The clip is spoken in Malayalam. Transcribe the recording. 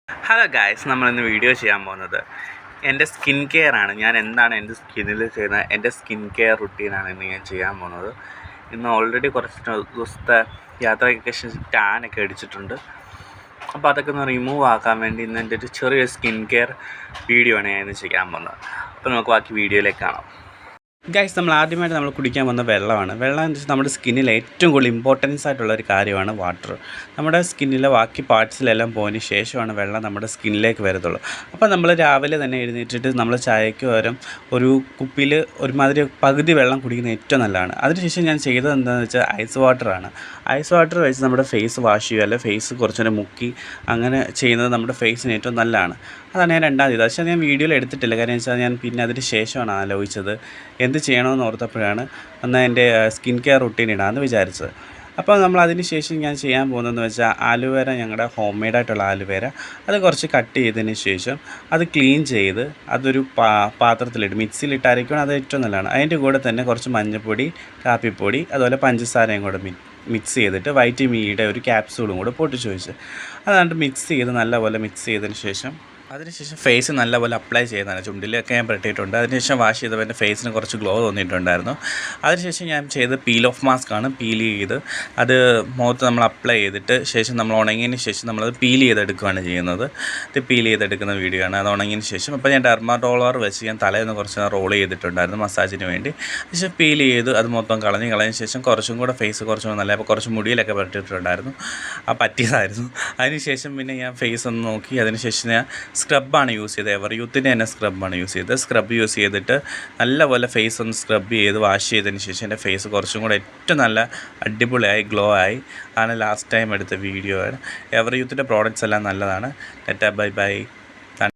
ഹലോ ഗായ്സ്, നമ്മളിന്ന് വീഡിയോ ചെയ്യാൻ പോകുന്നത് എൻ്റെ സ്കിൻ കെയർ ആണ്. ഞാൻ എന്താണ് എൻ്റെ സ്കിന്നിൽ ചെയ്യുന്ന എൻ്റെ സ്കിൻ കെയർ റുട്ടീനാണ് ഇന്ന് ഞാൻ ചെയ്യാൻ പോകുന്നത്. ഇന്ന് ഓൾറെഡി കുറച്ച് ദിവസത്തെ യാത്രയ്ക്ക് ശേഷം ടാനൊക്കെ അടിച്ചിട്ടുണ്ട്. അപ്പോൾ അതൊക്കെ ഒന്ന് റിമൂവ് ആക്കാൻ വേണ്ടി ഇന്ന് എൻ്റെ ഒരു ചെറിയ സ്കിൻ കെയർ വീഡിയോ ആണ് ഞാൻ ഇന്ന് ചെയ്യാൻ പോകുന്നത്. അപ്പോൾ നമുക്ക് ബാക്കി വീഡിയോയിലേക്ക് കാണാം. ഗൈസ്, നമ്മൾ ആദ്യമായിട്ട് കുടിക്കാൻ വന്ന വെള്ളമാണ്. വെള്ളം എന്ന് വെച്ചാൽ നമ്മുടെ സ്കിന്നിൽ ഏറ്റവും കൂടുതൽ ഇമ്പോർട്ടൻസ് ആയിട്ടുള്ള ഒരു കാര്യമാണ് വാട്ടർ. നമ്മുടെ സ്കിന്നിലെ ബാക്കി പാർട്സിലെല്ലാം പോയതിന് ശേഷമാണ് വെള്ളം നമ്മുടെ സ്കിന്നിലേക്ക് വരത്തുള്ളൂ. അപ്പോൾ നമ്മൾ രാവിലെ തന്നെ എഴുന്നേറ്റിട്ട് നമ്മൾ ചായയ്ക്ക് പകരം ഒരു കുപ്പിയിൽ ഒരുമാതിരി പകുതി വെള്ളം കുടിക്കുന്നത് ഏറ്റവും നല്ലതാണ്. അതിനുശേഷം ഞാൻ ചെയ്തത് എന്താണെന്ന് വെച്ചാൽ ഐസ് വാട്ടറാണ്. ഐസ് വാട്ടർ വെച്ച് നമ്മുടെ ഫേസ് വാഷ് ചെയ്യുക, അല്ലെങ്കിൽ ഫേസ് കുറച്ചുനേരം മുക്കി അങ്ങനെ ചെയ്യുന്നത് നമ്മുടെ ഫേസിന് ഏറ്റവും നല്ലതാണ്. അതാണ് ഞാൻ രണ്ടാം ചെയ്തത്. പക്ഷേ ഞാൻ വീഡിയോയിൽ എടുത്തിട്ടില്ല. കാര്യം വെച്ചാൽ ഞാൻ പിന്നെ അതിന് ശേഷമാണ് ആലോചിച്ചത് എന്ത് ചെയ്യണമെന്ന് ഓർത്തപ്പോഴാണ് എന്നാൽ എൻ്റെ സ്കിൻ കെയർ റുട്ടീൻ ഇടാമെന്ന് വിചാരിച്ചത്. അപ്പോൾ നമ്മൾ അതിന് ശേഷം ഞാൻ ചെയ്യാൻ പോകുന്നതെന്ന് വെച്ചാൽ ആലുവേര, ഞങ്ങളുടെ ഹോം മെയ്ഡായിട്ടുള്ള ആലുവേര, അത് കുറച്ച് കട്ട് ചെയ്തതിന് ശേഷം അത് ക്ലീൻ ചെയ്ത് അതൊരു പാത്രത്തിലിട്ട് മിക്സിയിലിട്ടായിരിക്കണം അത് ഏറ്റവും നല്ലതാണ്. അതിൻ്റെ കൂടെ തന്നെ കുറച്ച് മഞ്ഞൾപ്പൊടി, കാപ്പിപ്പൊടി, അതുപോലെ പഞ്ചസാരയും കൂടെ മിക്സ് ചെയ്തിട്ട് വൈറ്റമിൻ ഇയുടെ ഒരു ക്യാപ്സൂളും കൂടെ പൊട്ടിച്ച് വെച്ച് അതാണ്ട് മിക്സ് ചെയ്ത് നല്ലപോലെ മിക്സ് ചെയ്തതിന് ശേഷം അതിനുശേഷം ഫേസ് നല്ലപോലെ അപ്ലൈ ചെയ്യുന്നതാണ്. ചുണ്ടിലൊക്കെ ഞാൻ പെട്ടിട്ടുണ്ട്. അതിനുശേഷം വാഷ് ചെയ്തപ്പോൾ എൻ്റെ ഫേസിന് കുറച്ച് ഗ്ലോ തോന്നിയിട്ടുണ്ടായിരുന്നു. അതിനുശേഷം ഞാൻ ചെയ്ത് പീൽ ഓഫ് മാസ്കാണ്. പീൽ ചെയ്ത് അത് മുഖത്ത് നമ്മൾ അപ്ലൈ ചെയ്തിട്ട് ശേഷം നമ്മൾ ഉണങ്ങിയതിന് ശേഷം നമ്മളത് പീൽ ചെയ്തെടുക്കുകയാണ് ചെയ്യുന്നത്. ഇത് പീൽ ചെയ്തെടുക്കുന്ന വീഡിയോ ആണ്. അത് ഉണങ്ങിയതിന് ശേഷം അപ്പോൾ ഞാൻ ഡെർമാറ്റോളർ വെച്ച് ഞാൻ തലേന്ന് കുറച്ച് റോൾ ചെയ്തിട്ടുണ്ടായിരുന്നു മസാജിന് വേണ്ടി. പക്ഷേ പീൽ ചെയ്ത് അത് മൊത്തം കളഞ്ഞ ശേഷം കുറച്ചും കൂടെ ഫേസ് കുറച്ചും കൂടെ നല്ല, അപ്പോൾ കുറച്ച് മുടിയിലൊക്കെ പെട്ടിട്ടുണ്ടായിരുന്നു. പറ്റിയതായിരുന്നു. അതിനുശേഷം പിന്നെ ഞാൻ ഫേസ് ഒന്ന് നോക്കി. അതിനുശേഷം ഞാൻ സ്ക്രബാണ് യൂസ് ചെയ്തത്. എവർ യൂത്തിൻ്റെ തന്നെ സ്ക്രബാണ് യൂസ് ചെയ്തത്. സ്ക്രബ് യൂസ് ചെയ്തിട്ട് നല്ലപോലെ ഫേസ് ഒന്ന് സ്ക്രബ് ചെയ്ത് വാഷ് ചെയ്തതിന് ശേഷം എൻ്റെ ഫേസ് കുറച്ചും കൂടെ ഏറ്റവും നല്ല അടിപൊളിയായി ഗ്ലോ ആയി. ആണ് ലാസ്റ്റ് ടൈം എടുത്ത വീഡിയോ ആണ്. എവർ യൂത്തിൻ്റെ പ്രോഡക്റ്റ്സ് എല്ലാം നല്ലതാണ്. Bye bye.